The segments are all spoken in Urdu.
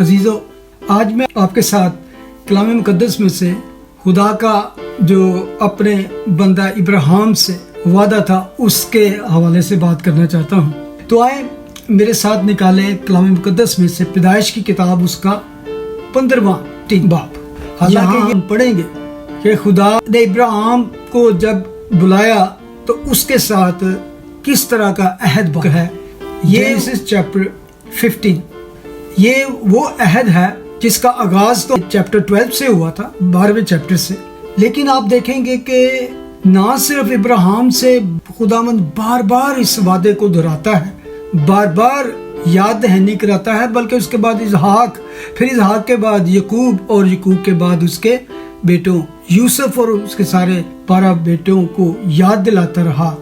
عزیزو، آج میں آپ کے ساتھ کلام مقدس میں سے خدا کا جو اپنے بندہ ابراہیم سے وعدہ تھا اس کے حوالے سے بات کرنا چاہتا ہوں۔ تو آئے میرے ساتھ نکالیں کلام مقدس میں سے پیدائش کی کتاب، اس کا 15واں باب۔ حالانکہ ہم پڑھیں گے کہ خدا نے ابراہیم کو جب بلایا تو اس کے ساتھ کس طرح کا عہد ہے۔ یہ چیپٹر 15 یہ وہ عہد ہے جس کا آغاز تو چیپٹر 12 سے ہوا تھا، 12ویں چیپٹر سے۔ لیکن آپ دیکھیں گے کہ نہ صرف ابراہیم سے خداوند بار بار اس وعدے کو دہراتا ہے، بار بار یاد دہانی کراتا ہے، بلکہ اس کے بعد اسحاق، پھر اسحاق کے بعد یعقوب، اور یعقوب کے بعد اس کے بیٹوں یوسف اور اس کے سارے 12 بیٹوں کو یاد دلاتا رہا۔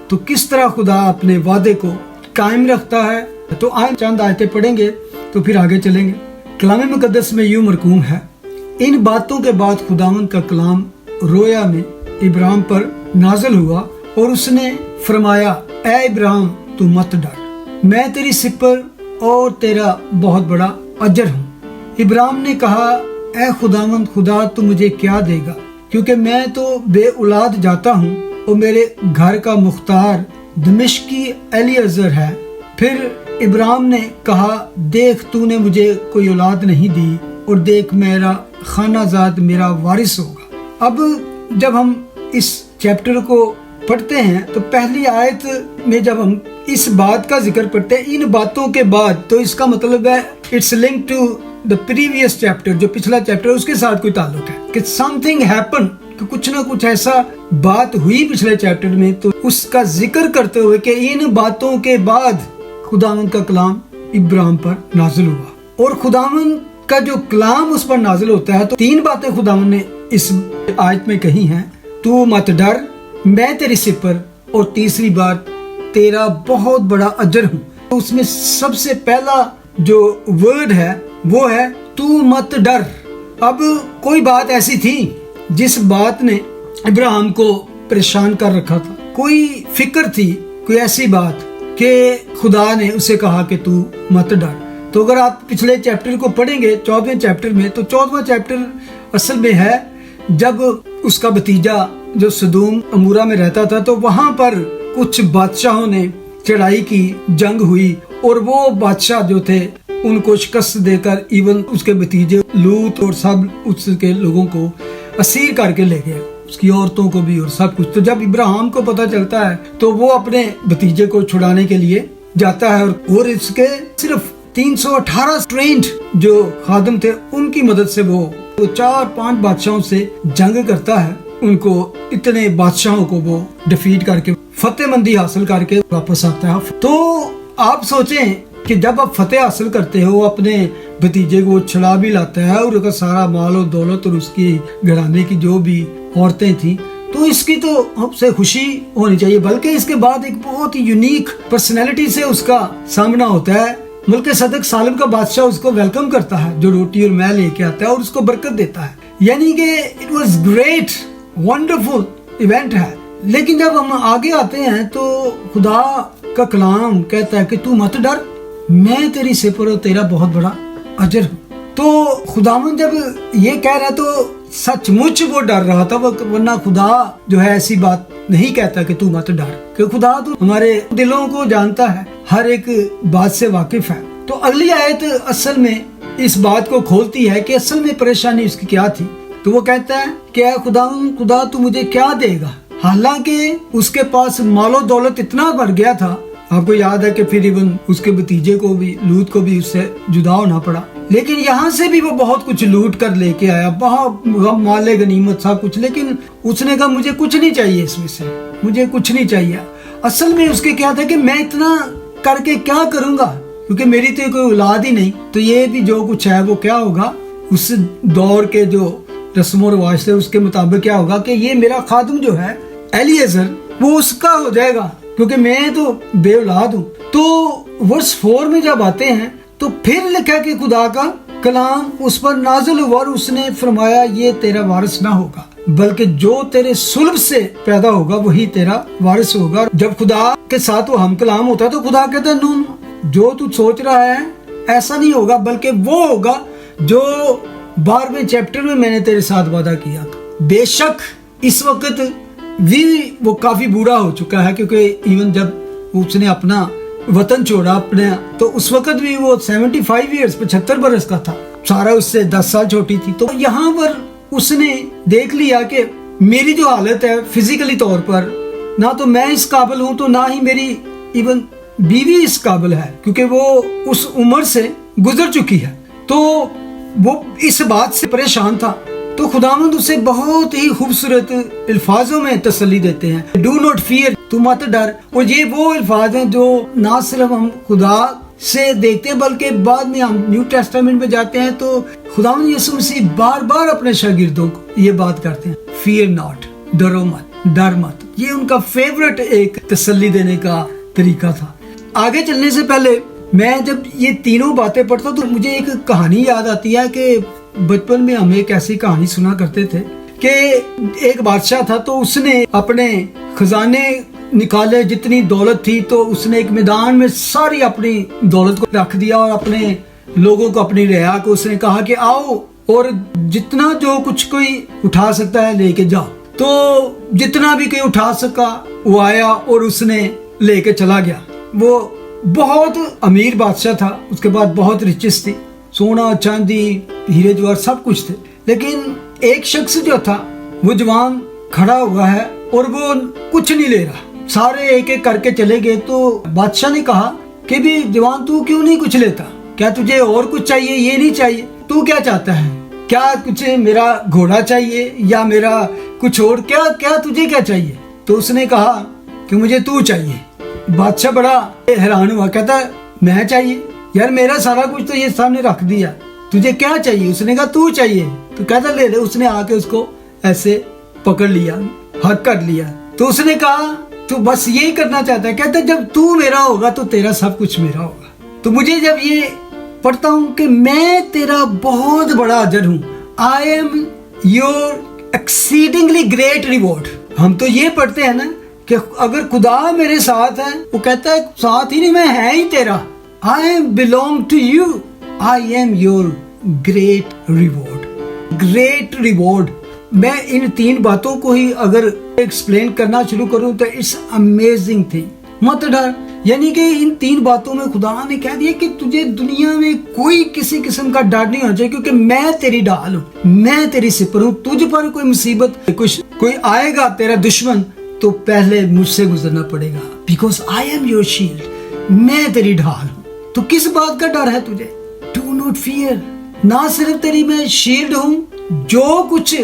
تو کس طرح خدا اپنے وعدے کو قائم رکھتا ہے۔ تو آئیں چند آیتیں پڑھیں گے تو پھر آگے چلیں گے۔ کلام مقدس میں یوں مرقوم ہے، ان باتوں کے بعد خداوند کا کلام رویا میں ابراہیم پر نازل ہوا اور اس نے فرمایا، اے ابراہیم تو مت ڈر، میں تیری سپر اور تیرا بہت بڑا اجر ہوں۔ ابراہیم نے کہا، اے خداوند خدا تو مجھے کیا دے گا، کیونکہ میں تو بے اولاد جاتا ہوں اور میرے گھر کا مختار دمشقی الیعزر ہے۔ پھر ابراہیم نے کہا، دیکھ تو نے مجھے کوئی اولاد نہیں دی، اور دیکھ میرا خانہ زاد میرا وارث ہوگا۔ اب جب ہم اس چیپٹر کو پڑھتے ہیں تو پہلی آیت میں جب ہم اس بات کا ذکر پڑھتے ہیں، ان باتوں کے بعد، تو اس کا مطلب ہے it's link to the previous chapter, جو پچھلا چیپٹر اس کے ساتھ کوئی تعلق ہے، کہ سم تھنگ ہیپن، کہ کچھ نہ کچھ ایسا بات ہوئی پچھلے چیپٹر میں، تو اس کا ذکر کرتے ہوئے کہ ان باتوں کے بعد خداوند کا کلام ابراہیم پر نازل ہوا۔ اور خداوند کا جو کلام اس پر نازل ہوتا ہے تو 3 باتیں خداوند نے اس آیت میں کہی ہیں، تو مت ڈر، میں تیری سپر، اور تیسری بات تیرا بہت بڑا اجر ہوں۔ تو اس میں سب سے پہلا جو ورڈ ہے وہ ہے تو مت ڈر۔ اب کوئی بات ایسی تھی جس بات نے ابراہیم کو پریشان کر رکھا تھا، کوئی فکر تھی، کوئی ایسی بات کہ خدا نے اسے کہا کہ تو مت ڈر۔ تو اگر آپ پچھلے چیپٹر کو پڑھیں گے 14ویں چیپٹر میں، تو 14واں چیپٹر اصل میں ہے جب اس کا بھتیجا جو سدوم عمورہ میں رہتا تھا، تو وہاں پر کچھ بادشاہوں نے چڑھائی کی، جنگ ہوئی، اور وہ بادشاہ جو تھے ان کو شکست دے کر ایون اس کے بھتیجے لوط اور سب اس کے لوگوں کو اسیر کر کے لے گئے، اس کی عورتوں کو بھی اور سب کچھ۔ تو جب ابراہیم کو پتہ چلتا ہے تو وہ اپنے بھتیجے کو چھڑانے کے لیے جاتا ہے، اور اس کے صرف 318 ٹرینڈ جو خادم تھے ان کی مدد سے وہ 4-5 بادشاہوں سے جنگ کرتا ہے، ان کو اتنے بادشاہوں کو وہ ڈیفیٹ کر کے فتح مندی حاصل کر کے واپس آتا ہے۔ تو آپ سوچیں کہ جب آپ فتح حاصل کرتے ہو، اپنے بھتیجے کو چھڑا بھی لاتا ہے، اور اس کا سارا مال و دولت اور اس کی گھرانے کی جو بھی عورتیں تھیں، تو اس کی تو ہم سے خوشی ہونی چاہیے، بلکہ اس کے بعد ایک بہت ہی یونیک پرسنالٹی سے اس کا سامنا ہوتا ہے۔ ملک صدق سالم کا بادشاہ اس کو ویلکم کرتا ہے، جو روٹی اور میں لے کے آتا ہے اور اس کو برکت دیتا ہے، یعنی کہ it was great wonderful event ہے۔ لیکن جب ہم آگے آتے ہیں تو خدا کا کلام کہتا ہے کہ تو مت ڈر، میں تیری سپر اور تیرا بہت بڑا اجر ہوں۔ تو خداوند جب یہ کہہ رہا تو سچ مچ وہ ڈر رہا تھا، ورنہ خدا جو ہے ایسی بات نہیں کہتا کہ تو مت ڈر، کہ خدا تو ہمارے دلوں کو جانتا ہے، ہر ایک بات سے واقف ہے۔ تو اگلی آیت اصل میں اس بات کو کھولتی ہے کہ اصل میں پریشانی اس کی کیا تھی۔ تو وہ کہتا ہے کہ اے خدا تو مجھے کیا دے گا، حالانکہ اس کے پاس مال و دولت اتنا بڑھ گیا تھا۔ آپ کو یاد ہے کہ پھر ایون اس کے بھتیجے کو بھی، لوط کو بھی اس سے جدا ہونا پڑا، لیکن یہاں سے بھی وہ بہت کچھ لوٹ کر لے کے آیا، بہت مال غنیمت سب کچھ، لیکن اس نے کہا مجھے کچھ نہیں چاہیے، اس میں سے مجھے کچھ نہیں چاہیے۔ اصل میں اس کے کیا تھا کہ میں اتنا کر کے کیا کروں گا، کیونکہ میری تو کوئی اولاد ہی نہیں، تو یہ بھی جو کچھ ہے وہ کیا ہوگا، اس دور کے جو رسم و رواج تھے اس کے مطابق کیا ہوگا کہ یہ میرا خادم جو ہے الیعزر وہ اس کا ہو جائے گا، کیونکہ میں تو بے اولاد ہوں۔ تو ورس 4 میں جب آتے ہیں تو پھر لکھا کہ خدا کا کلام اس پر نازل ہوا اور اس نے فرمایا یہ تیرا وارث نہ ہوگا، بلکہ جو تیرے صلب سے پیدا ہوگا وہی تیرا وارث ہوگا۔ جب خدا کے ساتھ وہ ہم کلام ہوتا ہے تو خدا کہتا ہے نو، جو تو سوچ رہا ہے ایسا نہیں ہوگا بلکہ وہ ہوگا جو 12ویں چیپٹر میں نے تیرے ساتھ وعدہ کیا تھا. بے شک اس وقت بھی وہ کافی بوڑھا ہو چکا ہے, کیونکہ ایون جب اس نے اپنا وطن چھوڑا اپنے, تو اس وقت بھی وہ 75 ایئرز 75 برس کا تھا. سارا اس سے 10 سال چھوٹی تھی. تو یہاں پر اس نے دیکھ لیا کہ میری جو حالت ہے فزیکلی طور پر, نہ تو میں اس قابل ہوں تو نہ ہی میری ایون بیوی اس قابل ہے, کیونکہ وہ اس عمر سے گزر چکی ہے. تو وہ اس بات سے پریشان تھا. تو خداوند اسے بہت ہی خوبصورت الفاظوں میں تسلی دیتے ہیں. ڈو ناٹ فیئر, تو مت ڈر. اور یہ وہ الفاظ ہیں جو نہ صرف ہم خدا سے دیکھتے ہیں بلکہ بعد میں ہم نیو ٹیسٹامنٹ میں جاتے ہیں تو خداوند یسوع مسیح بار بار اپنے شاگردوں کو یہ بات کرتے ہیں, فیئر ناٹ, ڈرو مت, ڈر مت. یہ ان کا فیورٹ ایک تسلی دینے کا طریقہ تھا. آگے چلنے سے پہلے میں جب یہ تینوں باتیں پڑھتا ہوں تو مجھے ایک کہانی یاد آتی ہے کہ بچپن میں ہم ایک ایسی کہانی سنا کرتے تھے کہ ایک بادشاہ تھا, تو اس نے اپنے خزانے نکالے, جتنی دولت تھی تو اس نے ایک میدان میں ساری اپنی دولت کو رکھ دیا اور اپنے لوگوں کو, اپنی رعایا کو اس نے کہا کہ آؤ اور جتنا جو کچھ کوئی اٹھا سکتا ہے لے کے جاؤ. تو جتنا بھی کوئی اٹھا سکا وہ آیا اور اس نے لے کے چلا گیا. وہ بہت امیر بادشاہ تھا, اس کے بعد بہت رچس تھی, سونا چاندی ہیرے جواہر سب کچھ تھے. لیکن ایک شخص جو تھا وہ جوان کھڑا ہوا ہے اور وہ کچھ نہیں لے رہا. سارے ایک ایک کر کے چلے گئے. تو بادشاہ نے کہا کہ بھی جوان تو کیوں نہیں کچھ لیتا, کیا تجھے اور کچھ چاہیے, یہ نہیں چاہیے, تو کیا چاہتا ہے, کیا کچھ میرا گھوڑا چاہیے یا میرا کچھ اور, کیا تجھے کیا چاہیے. تو اس نے کہا کہ مجھے تو چاہیے. بادشاہ بڑا حیران ہوا, کہتا میں چاہیے, یار میرا سارا کچھ تو یہ سامنے رکھ دیا, تجھے کیا چاہیے. اس نے کہا تو چاہیے. تو کہتا لے لے. اس نے آ کے اس کو ایسے پکڑ لیا, حق کر لیا. تو اس نے کہا تو بس یہی کرنا چاہتا ہے. کہتا جب تو میرا ہوگا تو تیرا سب کچھ میرا ہوگا. تو مجھے جب یہ پڑھتا ہوں کہ میں تیرا بہت بڑا اجر ہوں, I am your exceedingly great reward. ہم تو یہ پڑھتے ہیں نا کہ اگر خدا میرے ساتھ ہے, وہ کہتا ہے ساتھ ہی نہیں میں ہے ہی تیرا. I belong to you. I am your great reward. Great reward. میں ان تین باتوں کو ہی اگر ایکسپلین کرنا شروع کروں تو it's amazing thing. مت ڈر, یعنی کہ ان تین باتوں میں خدا نے کہہ دیا کہ تجھے دنیا میں کوئی کسی قسم کا ڈر نہیں ہونا چاہیے, کیونکہ میں تیری ڈھال ہوں, میں تیری سپر ہوں. تجھ پر کوئی مصیبت کوئی آئے گا تیرا دشمن تو پہلے مجھ سے گزرنا پڑے گا, because I am your shield. میں تیری ڈھال ہوں. تو کس بات کا ڈر ہے تجھے؟ Do not fear. نہ صرف تیری میں شیلڈ ہوں, جو کچھ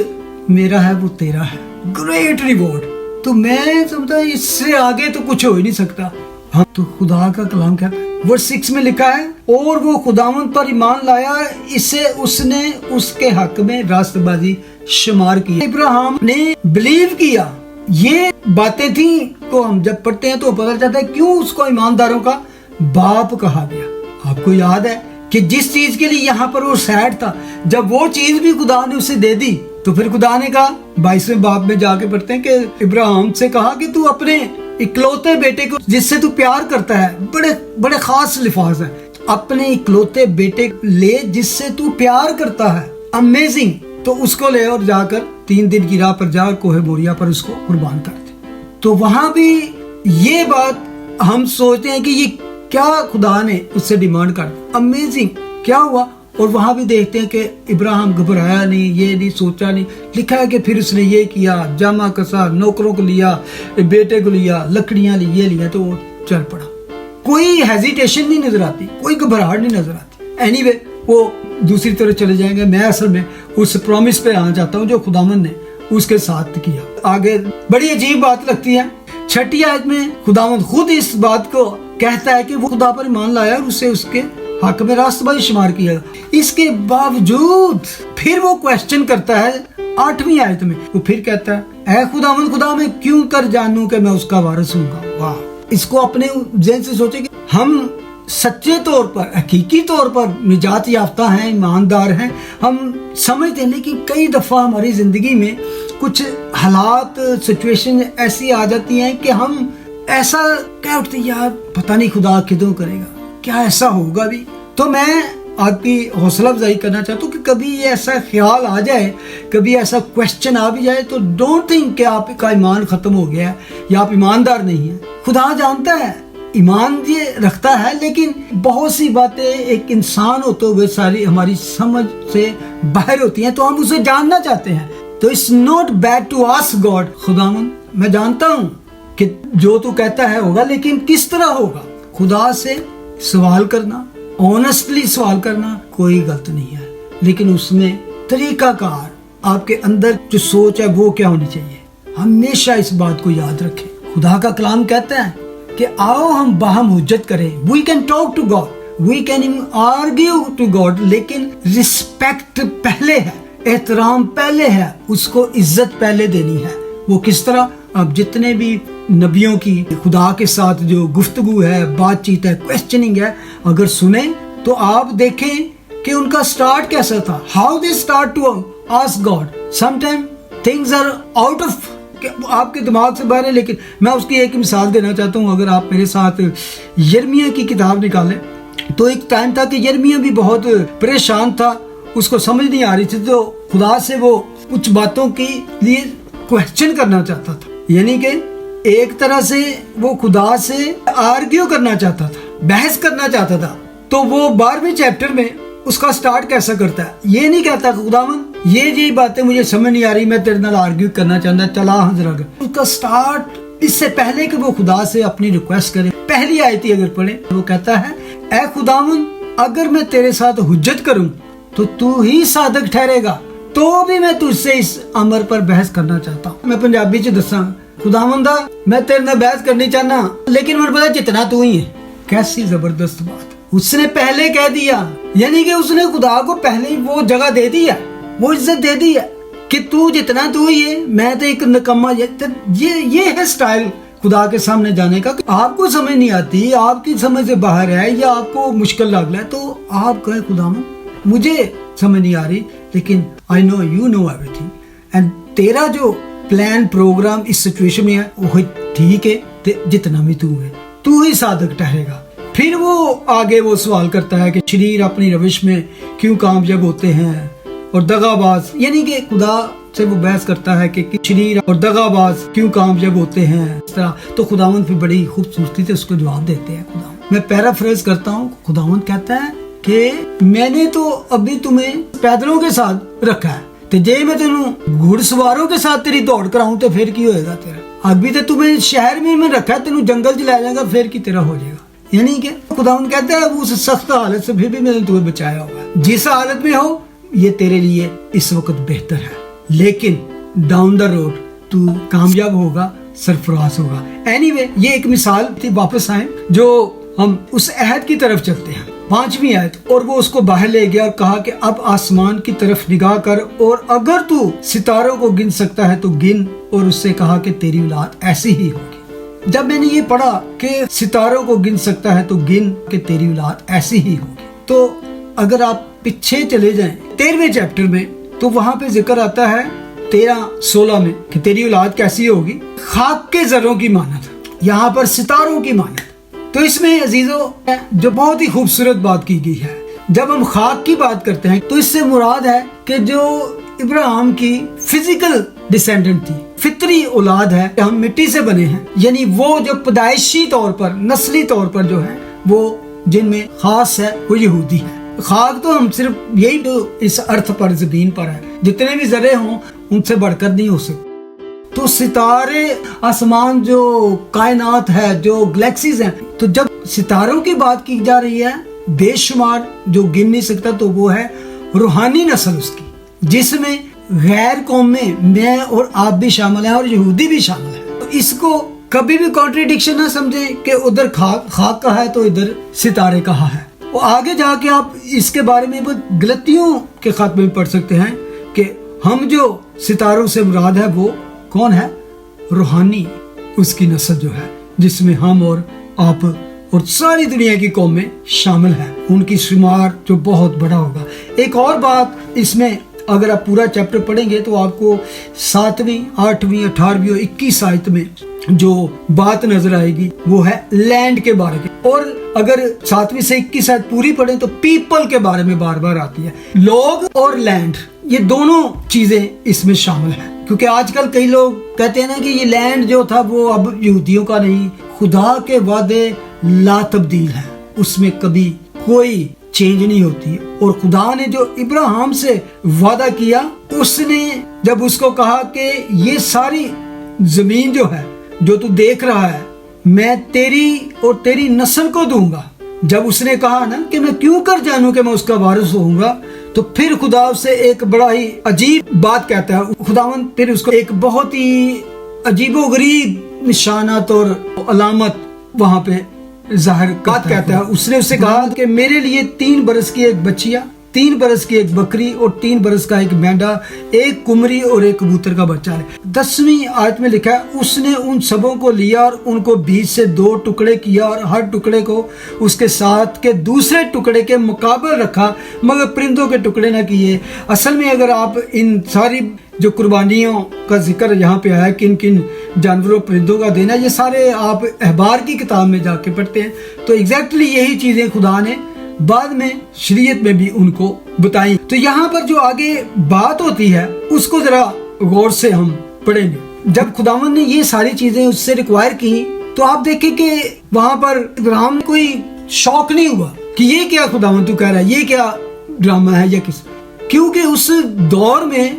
میرا ہے وہ تیرا ہے. Great reward. تو میں سمجھتا ہوں اس سے آگے تو کچھ ہو ہی نہیں سکتا. ہاں تو خدا کا کلام کیا ورس 6 میں لکھا ہے, اور وہ خداوند پر ایمان لایا, اسے اس نے اس کے حق میں راست بازی شمار کی. ابراہیم نے بلیو کیا. یہ باتیں تھیں تو ہم جب پڑھتے ہیں تو پتہ چلتا ہے کیوں اس کو ایمانداروں کا باپ کہا گیا. آپ کو یاد ہے کہ جس چیز کے لیے یہاں پر وہ سیڈ تھا, جب وہ چیز بھی خدا نے اسے دے دی تو پھر خدا نے کہا 22ویں باب میں جا کے پڑھتے ہیں کہ ابراہیم سے کہا کہ تو اپنے اکلوتے بیٹے کو جس سے تو پیار کرتا ہے, بڑے خاص الفاظ ہیں, اپنے اکلوتے بیٹے لے جس سے تو پیار کرتا ہے. امیزنگ. تو اس کو لے اور جا کر 3 دن کی راہ پر جا کوہ موریا پر اس کو قربان کر دے. تو وہاں بھی یہ بات ہم سوچتے ہیں کہ یہ کیا خدا نے اس سے ڈیمانڈ کر دی. امیزنگ. کیا ہوا؟ اور وہاں بھی دیکھتے ہیں کہ ابراہیم گھبرایا نہیں, یہ نہیں سوچا نہیں. لکھا ہے کہ پھر اس نے یہ کیا, جامع کسا, نوکروں کو لیا, بیٹے کو لیا, لکڑیاں لی, یہ لیا, تو وہ چل پڑا. کوئی ہیزیٹیشن نہیں نظر آتی, کوئی گھبراہٹ نہیں نظر آتی. اینی وے وہ دوسری طرف چلے جائیں گے. میں اصل میں اس پرومس پہ آنا چاہتا ہوں جو خداوند نے اس کے ساتھ کیا. آگے بڑی عجیب بات لگتی ہے 6 آیت میں خداوند خود اس بات کو کہتا ہے کہ وہ خدا پر ایمان لایا اور اسے اس کے حق میں راست بازی شمار کیا. اس کے باوجود پھر وہ کوشچن کرتا ہے 8ویں آیت میں. وہ پھر کہتا ہے اے خداوند, خدا میں کیوں کر جانوں کہ میں اس کا وارث ہوں گا. واہ. اس کو اپنے ذہن سے سوچے کہ ہم سچے طور پر, حقیقی طور پر نجات یافتہ ہیں, ایماندار ہیں. ہم سمجھتے ہیں لیکن کئی دفعہ ہماری زندگی میں کچھ حالات, سچویشن ایسی آ جاتی ہیں کہ ہم ایسا کہہ اٹھتے یار پتہ نہیں خدا کدوں کرے گا, کیا ایسا ہوگا بھی. تو میں آپ کی حوصلہ افزائی کرنا چاہتا ہوں کہ کبھی ایسا خیال آ جائے، کبھی ایسا کوشچن آ بھی جائے تو ڈونٹ تھنک کہ آپ کا ایمان ختم ہو گیا ہے یا آپ ایماندار نہیں ہیں. خدا جانتا ہے ایمان یہ رکھتا ہے، لیکن بہت سی باتیں ایک انسان ہوتے ہوئے ساری ہماری سمجھ سے باہر ہوتی ہیں، تو ہم اسے جاننا چاہتے ہیں. تو it's not bad to ask God, خداوند میں جانتا ہوں کہ جو تو کہتا ہے ہوگا، لیکن کس طرح ہوگا. خدا سے سوال کرنا، آنیسٹلی سوال کرنا کوئی غلط نہیں ہے، لیکن اس میں طریقہ کار، آپ کے اندر جو سوچ ہے وہ کیا ہونی چاہیے. ہمیشہ اس بات کو یاد رکھیں. خدا کا کلام کہتا ہے کہ آؤ ہم باہم حجت کریں. We can talk to God, we can argue to God, لیکن رسپیکٹ پہلے ہے، احترام پہلے ہے، اس کو عزت پہلے دینی ہے. وہ کس طرح؟ اب جتنے بھی نبیوں کی خدا کے ساتھ جو گفتگو ہے، بات چیت ہے، کوشچننگ ہے، اگر سنیں تو آپ دیکھیں کہ ان کا سٹارٹ کیسا تھا. How they start to ask God. Some time things are out of آپ کے دماغ سے باہر ہے، لیکن میں اس کی ایک مثال دینا چاہتا ہوں. اگر آپ میرے ساتھ یرمیہ کی کتاب نکالیں تو ایک ٹائم تھا کہ یرمیہ بھی بہت پریشان تھا، اس کو سمجھ نہیں آ رہی تھی، تو خدا سے وہ کچھ باتوں کے لیے کوشچن کرنا چاہتا تھا. یعنی کہ ایک طرح سے وہ خدا سے آرگیو کرنا چاہتا تھا، بحث کرنا چاہتا تھا. تو وہ 12ویں چیپٹر میں اس کا سٹارٹ کیسا کرتا ہے؟ یہ نہیں کہتا کہ خداوند یہ باتیں مجھے سمجھ نہیں آ رہی، میں تیرے نال آرگیو کرنا چاہتا، چلا حضرت. اس کا سٹارٹ اس سے پہلے کہ وہ خدا سے اپنی ریکویسٹ کرے، پہلی آیت اگر پڑھیں وہ کہتا ہے اے خداوند اگر میں تیرے ساتھ حجت کروں تو ہی صادق ٹھہرے گا، تو بھی میں تجھ سے اس امر پر بحث کرنا چاہتا ہوں. میں پنجابی چ دساں، خداوندا میں تیرے نال بحث کرنی چاہنا، لیکن مجھے پتا جتنا تو ہی ہے. کیسی زبردست بات، اس نے پہلے کہہ دیا. یعنی کہ اس نے خدا کو پہلے وہ جگہ دے دی ہے، وہ عزت دے دی ہے کہ تو جتنا تو ہی ہے، میں تو ایک نکما. یہ ہے سٹائل خدا کے سامنے جانے کا. آپ کو سمجھ نہیں آتی، آپ کی سمجھ سے باہر ہے، یا آپ کو مشکل لگ رہا ہے، تو آپ کہیں خداوند مجھے سمجھ نہیں آ رہی، لیکن I know you know everything، and تیرا جو پلان پروگرام اس سچویشن میں ہے وہ ٹھیک ہے، جتنا بھی تو ہے تو ہی صادق ٹھہرے گا. پھر وہ آگے وہ سوال کرتا ہے کہ شریر اپنی روش میں کیوں کامیاب ہوتے ہیں اور دغا باز. یعنی کہ خدا سے وہ بحث کرتا ہے کہ شریر اور دغا باز کیوں کامیاب ہوتے ہیں اس طرح. تو خداوند پھر بڑی خوبصورتی سے اس کو جواب دیتے ہیں. خداوند میں پیرافریز کرتا ہوں، خداوند کہتا ہے کہ میں نے تو ابھی تمہیں پیدلوں کے ساتھ رکھا ہے، تو جے میں تینوں گھڑ سواروں کے ساتھ تیری دوڑ کراؤں تو پھر کی ہوئے گا تیرا. ابھی تو تمہیں شہر میں رکھا ہے، تینوں جنگل چ لے جائے گا، پھر کی تیرا ہو جائے گا. یعنی کہ خداوند کہتا ہے اس سخت حالت سے پھر بھی میں نے تمہیں بچایا ہوگا. جس حالت میں ہو یہ تیرے لیے اس وقت بہتر ہے، لیکن ڈاؤن دا روڈ تو کامیاب ہوگا، سرفراز ہوگا. اینی وے یہ ایک مثال تھی. واپس آئیں جو ہم اس عہد کی طرف چلتے ہیں. 5ویں آیت، اور وہ اس کو باہر لے گیا اور کہا کہ اب آسمان کی طرف نگاہ کر، اور اگر تو ستاروں کو گن سکتا ہے تو گن. اور اس سے کہا کہ تیری اولاد ایسی ہی ہوگی. جب میں نے یہ پڑھا کہ ستاروں کو گن سکتا ہے تو گن کہ تیری اولاد ایسی ہی ہوگی، تو اگر آپ پیچھے چلے جائیں 13ویں چیپٹر میں تو وہاں پہ ذکر آتا ہے 13-16 میں کہ تیری اولاد کیسی ہوگی، خاک کے ذروں کی مانند، یہاں پر ستاروں کی مانند. تو اس میں عزیزو جو بہت ہی خوبصورت بات کی گئی ہے. جب ہم خاک کی بات کرتے ہیں تو اس سے مراد ہے کہ جو ابراہیم کی فزیکل ڈسینڈنٹ تھی، فطری اولاد ہے، ہم مٹی سے بنے ہیں. یعنی وہ جو پیدائشی طور پر، نسلی طور پر جو ہے وہ جن میں خاص ہے وہ یہودی ہے. خاک تو ہم صرف یہی جو اس ارتھ پر زمین پر ہے، جتنے بھی ذرے ہوں ان سے بڑھ کر نہیں ہو سکتے. تو ستارے، آسمان، جو کائنات ہے، جو گلیکسیز ہیں، تو جب ستاروں کی بات کی جا رہی ہے بے شمار جو گن نہیں سکتا، تو وہ ہے روحانی نسل اس کی، جس میں غیر قومیں میں اور آپ بھی شامل ہیں اور یہودی بھی شامل ہیں. تو اس کو کبھی بھی کانٹریڈکشن نہ سمجھے کہ ادھر خاک کہا ہے تو ادھر ستارے کہا ہے. وہ آگے جا کے آپ اس کے بارے میں غلطیوں کے خاتمے میں پڑھ سکتے ہیں کہ ہم جو ستاروں سے مراد ہے وہ کون ہے؟ روحانی اس کی نسل جو ہے، جس میں ہم اور آپ اور ساری دنیا کی قومیں شامل ہیں. ان کی شمار جو بہت بڑا ہوگا. ایک اور بات اس میں اگر آپ پورا چیپٹر پڑھیں گے تو آپ کو 7ویں، 8ویں، 18ویں اور 21 آیت میں جو بات نظر آئے گی وہ ہے لینڈ کے بارے میں. اور اگر 7ویں سے 21 آیت پوری پڑھیں تو پیپل کے بارے میں بار بار آتی ہے. لوگ اور لینڈ یہ دونوں چیزیں اس میں شامل ہیں. کیونکہ آج کل کئی لوگ کہتے ہیں نا کہ یہ لینڈ جو تھا وہ اب یہودیوں کا نہیں. خدا کے وعدے لا تبدیل ہیں, اس میں کبھی کوئی چینج نہیں ہوتی. اور خدا نے جو ابراہیم سے وعدہ کیا, اس نے جب اس کو کہا کہ یہ ساری زمین جو ہے جو تو دیکھ رہا ہے میں تیری اور تیری نسل کو دوں گا, جب اس نے کہا نا کہ میں کیوں کر جانوں کہ میں اس کا وارث ہوں گا, تو پھر خدا اسے ایک بڑا ہی عجیب بات کہتا ہے. خداوند پھر اس کو ایک بہت ہی عجیب و غریب نشانات اور علامت وہاں پہ ظاہر بات کہتا ہے. اس نے اسے کہا کہ میرے لیے 3 برس کی ایک بچیا, 3 برس کی ایک بکری اور 3 برس کا ایک مینڈا, ایک کمری اور ایک کبوتر کا بچہ ہے. 10ویں آیت میں لکھا ہے اس نے ان سبوں کو لیا اور ان کو بیچ سے 2 ٹکڑے کیا اور ہر ٹکڑے کو اس کے ساتھ کے دوسرے ٹکڑے کے مقابل رکھا, مگر پرندوں کے ٹکڑے نہ کیے. اصل میں اگر آپ ان ساری جو قربانیوں کا ذکر یہاں پہ آیا, کن کن جانوروں پرندوں کا دینا, یہ سارے آپ احبار کی کتاب میں جا کے پڑھتے ہیں تو ایگزیکٹلی یہی چیزیں خدا نے بعد میں شریعت میں بھی ان کو بتائیں. تو یہاں پر جو آگے بات ہوتی ہے اس کو ذرا غور سے ہم پڑھیں گے. جب خداوند نے یہ ساری چیزیں اس سے ریکوائر کی تو آپ دیکھیں کہ وہاں پر ابراہیم کوئی شوق نہیں ہوا کہ یہ کیا خداوند تو کہہ رہا ہے, یہ کیا ڈرامہ ہے یا کس, کیونکہ اس دور میں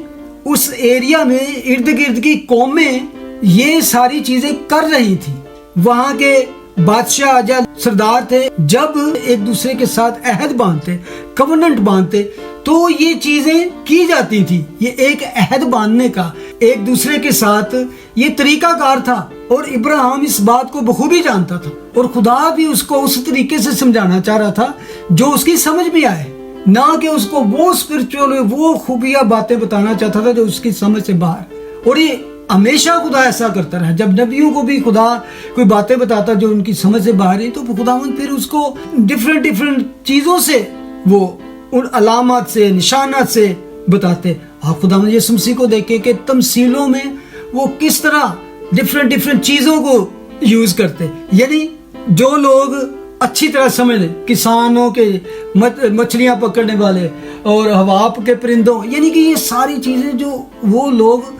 اس ایریا میں ارد گرد کی قومیں یہ ساری چیزیں کر رہی تھی. وہاں کے بادشاہ یا سردار تھے, جب ایک دوسرے کے ساتھ عہد باندھتے, کوننٹ باندھتے, تو یہ چیزیں کی جاتی تھی. یہ ایک عہد باندھنے کا ایک دوسرے کے ساتھ یہ طریقہ کار تھا, اور ابراہیم اس بات کو بخوبی جانتا تھا, اور خدا بھی اس کو اس طریقے سے سمجھانا چاہ رہا تھا جو اس کی سمجھ میں آئے, نہ کہ اس کو وہ اسپرچول وہ خوبیاں باتیں بتانا چاہتا تھا جو اس کی سمجھ سے باہر. اور یہ ہمیشہ خدا ایسا کرتا رہا. جب نبیوں کو بھی خدا کوئی باتیں بتاتا جو ان کی سمجھ سے باہر ہے, تو خداوند پھر اس کو ڈفرینٹ چیزوں سے, وہ ان علامات سے, نشانات سے بتاتے. آپ خداوند یسوع مسیح کو دیکھیں کہ تمثیلوں میں وہ کس طرح ڈفرینٹ چیزوں کو یوز کرتے. یعنی جو لوگ اچھی طرح سمجھ لیں, کسانوں کے مچھلیاں پکڑنے والے اور ہوا کے پرندوں, یعنی کہ یہ ساری چیزیں جو وہ لوگ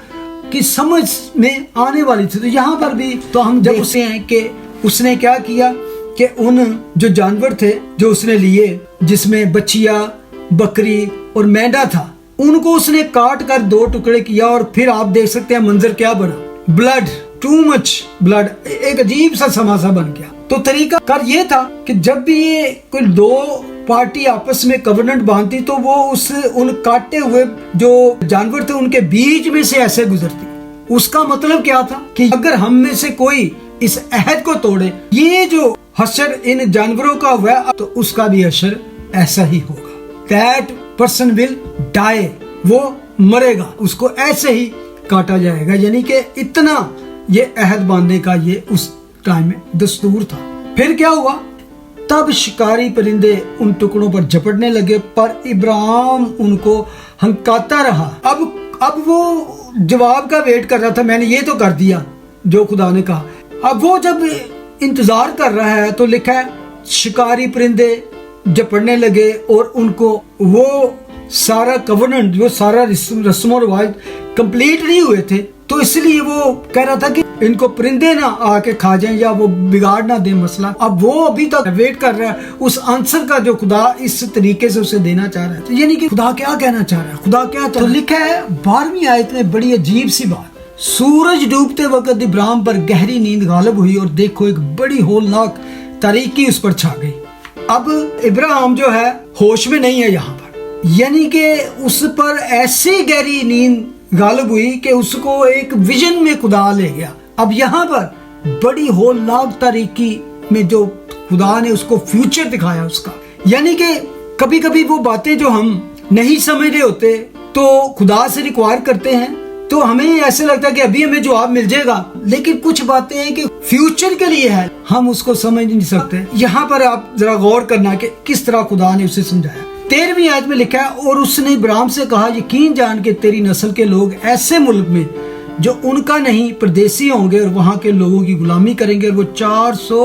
کی سمجھ میں آنے والی تھی. تو یہاں پر بھی تو ہم جب اسے ہیں کہ اس نے کیا کیا کہ ان جو جانور تھے جو اس نے لیے, جس میں بچیا, بکری اور مینڈا تھا, ان کو اس نے کاٹ کر 2 ٹکڑے کیا. اور پھر آپ دیکھ سکتے ہیں منظر کیا بنا, بلڈ, ٹو مچ بلڈ, ایک عجیب سا سماسا بن گیا. تو طریقہ کار یہ تھا کہ جب بھی یہ کوئی 2 پارٹی آپس میں کورننٹ باندھتی تو وہ ان کاٹے ہوئے جو جانور تھے ان کے بیچ میں سے ایسے گزرتی. اس کا مطلب کیا تھا کہ اگر ہم میں سے کوئی اس عہد کو توڑے, یہ جو حشر ان جانوروں کا ہوا تو اس کا بھی حشر ایسا ہی ہوگا. That person will die, وہ مرے گا, اس کو ایسے ہی کاٹا جائے گا. یعنی کہ اتنا یہ عہد باندھنے کا یہ اس ٹائم میں دستور تھا. پھر کیا ہوا, تب شکاری پرندے ان ٹکڑوں پر جھپٹنے لگے, پر ابراہیم ان کو ہنکاتا رہا. اب وہ جواب کا ویٹ کر رہا تھا, میں نے یہ تو کر دیا جو خدا نے کہا. اب وہ جب انتظار کر رہا ہے تو لکھا ہے شکاری پرندے جھپٹنے لگے, اور ان کو وہ سارا کورننٹ, جو سارا رسم و رواج کمپلیٹ نہیں ہوئے تھے, تو اس لیے وہ کہہ رہا تھا کہ ان کو پرندے نہ آ کے کھا جائیں یا وہ بگاڑ نہ دیں مسئلہ. اب وہ ابھی تک ویٹ کر رہا ہے اس آنسر کا جو خدا اس طریقے سے اسے دینا چاہ رہا ہے. یعنی کہ خدا کیا کہنا چاہ رہا ہے, خدا کیا چاہ رہا ہے. تو لکھا ہے 12ویں آیت میں بڑی عجیب سی بات, سورج ڈوبتے وقت ابراہیم پر گہری نیند غالب ہوئی, اور دیکھو ایک بڑی ہولناک تاریکی اس پر چھا گئی. اب ابراہیم جو ہے ہوش میں نہیں ہے یہاں پر, یعنی کہ اس پر ایسی گہری نیند غالب ہوئی کہ اس کو ایک ویژن میں خدا لے گیا. اب یہاں پر بڑی ہولناک تاریکی میں جو خدا نے اس کو فیوچر دکھایا اس کا. یعنی کہ کبھی کبھی وہ باتیں جو ہم نہیں سمجھ رہے ہوتے تو خدا سے ریکوائر کرتے ہیں, تو ہمیں ایسے لگتا ہے کہ ابھی ہمیں جواب مل جائے گا, لیکن کچھ باتیں ہیں کہ فیوچر کے لیے ہے, ہم اس کو سمجھ نہیں سکتے. یہاں پر آپ ذرا غور کرنا کہ کس طرح خدا نے اسے سمجھایا. 13ویں آیت میں لکھا ہے, اور اس نے ابراہیم سے کہا یقین جان کے تیری نسل کے لوگ ایسے ملک میں جو ان کا نہیں پردیسی ہوں گے, اور وہاں کے لوگوں کی غلامی کریں گے, اور وہ 400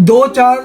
2-4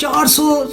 400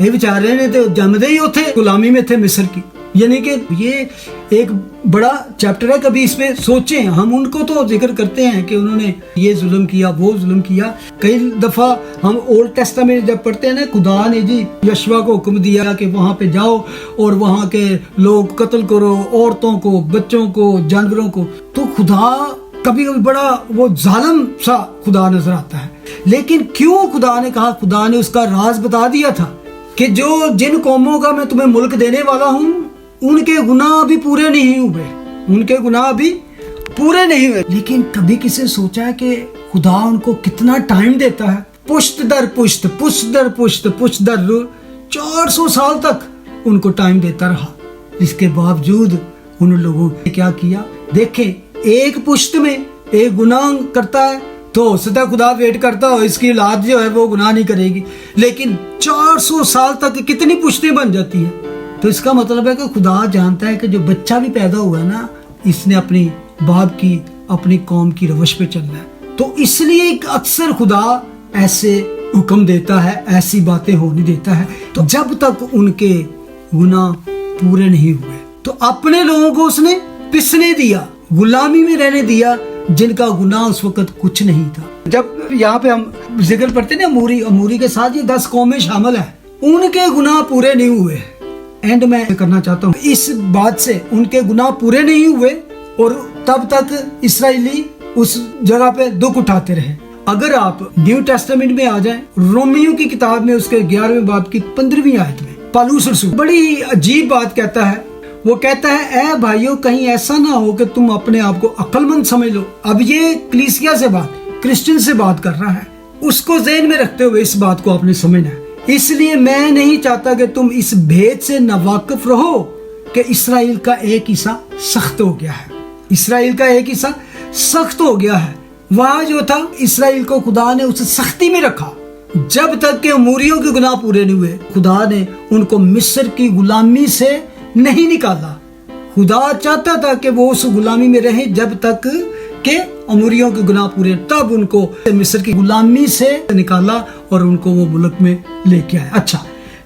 یہ بیچارے نے تو جمدے ہی اتنے غلامی میں تھے مصر کی. یعنی کہ یہ ایک بڑا چیپٹر ہے, کبھی اس میں سوچیں. ہم ان کو تو ذکر کرتے ہیں کہ انہوں نے یہ ظلم کیا, وہ ظلم کیا. کئی دفعہ ہم اولڈ ٹیسٹامنٹ جب پڑھتے ہیں نا, خدا نے جی یشوع کو حکم دیا کہ وہاں پہ جاؤ اور وہاں کے لوگ قتل کرو, عورتوں کو, بچوں کو, جانوروں کو. تو خدا کبھی کبھی بڑا وہ ظالم سا خدا نظر آتا ہے. لیکن کیوں خدا نے کہا, خدا نے اس کا راز بتا دیا تھا کہ جو جن قوموں کا میں تمہیں ملک دینے والا ہوں ان کے گناہ بھی پورے نہیں ہوئے, ان کے گناہ بھی پورے نہیں ہوئے. لیکن کبھی کسی سوچا ہے کہ خدا ان کو کتنا ٹائم دیتا ہے, پشت در پشت, پشت در پشت, پشت در 400 سال تک ان کو ٹائم دیتا رہا. اس کے باوجود ان لوگوں نے کیا کیا؟ دیکھیں, ایک پشت میں ایک گناہ کرتا ہے تو ہو سکتا ہے خدا ویٹ کرتا ہو اس کی اولاد جو ہے وہ گناہ نہیں کرے گی, لیکن 400 سال تک کتنی پشتیں بن جاتی ہیں. تو اس کا مطلب ہے کہ خدا جانتا ہے کہ جو بچہ بھی پیدا ہوا ہے نا, اس نے اپنی باپ کی, اپنی قوم کی روش پہ چلنا ہے. تو اس لیے اکثر خدا ایسے حکم دیتا ہے, ایسی باتیں ہونے دیتا ہے تو جب تک ان کے گناہ پورے نہیں ہوئے. تو اپنے لوگوں کو اس نے پسنے دیا, غلامی میں رہنے دیا جن کا گناہ اس وقت کچھ نہیں تھا. جب یہاں پہ ہم ذکر پڑھتے ہیں نا اموری کے ساتھ یہ 10 قومیں شامل ہیں, ان کے گناہ پورے نہیں ہوئے. اینڈ میں کرنا چاہتا ہوں اس بات سے, ان کے گناہ پورے نہیں ہوئے اور تب تک اسرائیلی اس جگہ پہ دکھ اٹھاتے رہے. اگر آپ نیو ٹیسٹامنٹ میں آ جائیں, رومیو کی کتاب میں اس کے 11ویں باب کی 15ویں آیت میں پالوس رسول بڑی عجیب بات کہتا ہے. وہ کہتا ہے, اے بھائیو کہیں ایسا نہ ہو کہ تم اپنے آپ کو عقل مند سمجھ لو. اب یہ کلیسیا سے بات, کرسچن سے بات کر رہا ہے, اس کو ذہن میں رکھتے ہوئے اس بات کو آپ نے سمجھنا ہے. اس لیے میں نہیں چاہتا کہ تم اس بھید سے ناواقف رہو کہ اسرائیل کا ایک حصہ سخت ہو گیا ہے. اسرائیل کا ایک حصہ سخت ہو گیا ہے. وہاں جو تھا اسرائیل کو خدا نے اس سختی میں رکھا جب تک کہ اموریوں کے گناہ پورے نہیں ہوئے. خدا نے ان کو مصر کی غلامی سے نہیں نکالا. خدا چاہتا تھا کہ وہ اس غلامی میں رہیں جب تک کہ اموریوں کے گناہ پورے, تب ان کو مصر کی غلامی سے نکالا اور ان کو وہ ملک میں لے کے آئے. اچھا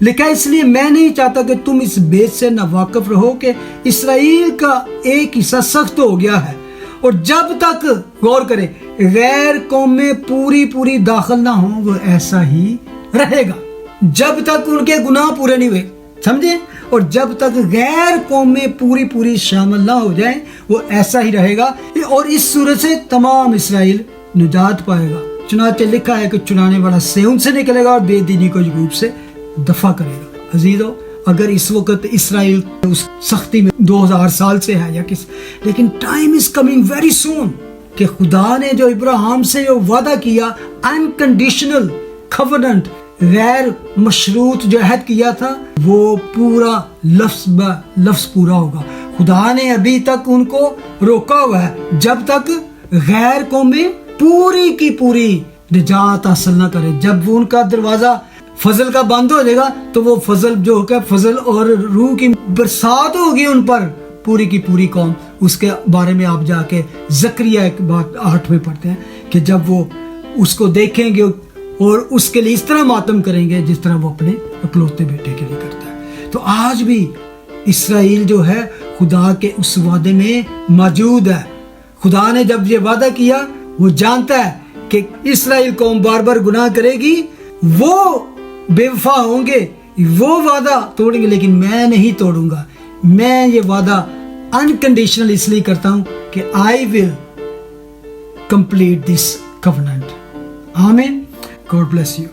لکھا, اس لیے میں نہیں چاہتا کہ تم اس بید سے ناواقف رہو کہ اسرائیل کا ایک حصہ سخت ہو گیا ہے اور جب تک, غور کریں, غیر قومیں پوری داخل نہ ہوں وہ ایسا ہی رہے گا. جب تک ان کے گناہ پورے نہیں ہوئے, سمجھیں, اور جب تک غیر قومیں پوری شامل نہ ہو جائیں وہ ایسا ہی رہے گا. اور اس صورت سے تمام اسرائیل نجات پائے گا. چنانچہ لکھا ہے کہ چنانے والا سیون سے نکلے گا اور بے دینی کو یعقوب سے دفع کرے گا. عزیزو, اگر اس وقت اسرائیل اس سختی میں 2000 سال سے ہے یا کس, لیکن time is coming very soon کہ خدا نے جو ابراہیم سے جو وعدہ کیا, انکنڈیشنل کووننٹ, غیر مشروط جو عہد کیا تھا, وہ پورا لفظ بہ لفظ پورا ہوگا. خدا نے ابھی تک ان کو روکا ہوا ہے جب تک غیر قومیں پوری کی پوری نجات حاصل نہ کرے. جب وہ ان کا دروازہ فضل کا بند ہو جائے گا تو وہ فضل جو ہوگا, فضل اور روح کی برسات ہوگی ان پر, پوری کی پوری قوم. اس کے بارے میں آپ جا کے زکریا ایک بات 8 میں پڑھتے ہیں کہ جب وہ اس کو دیکھیں گے اور اس کے لیے اس طرح ماتم کریں گے جس طرح وہ اپنے اکلوتے بیٹے کے لیے کرتا ہے. تو آج بھی اسرائیل جو ہے خدا کے اس وعدے میں موجود ہے. خدا نے جب یہ وعدہ کیا, وہ جانتا ہے کہ اسرائیل قوم بار بار گناہ کرے گی, وہ بے وفا ہوں گے, وہ وعدہ توڑیں گے, لیکن میں نہیں توڑوں گا. میں یہ وعدہ انکنڈیشنل اس لیے کرتا ہوں کہ I will complete this covenant. Amen. God bless you.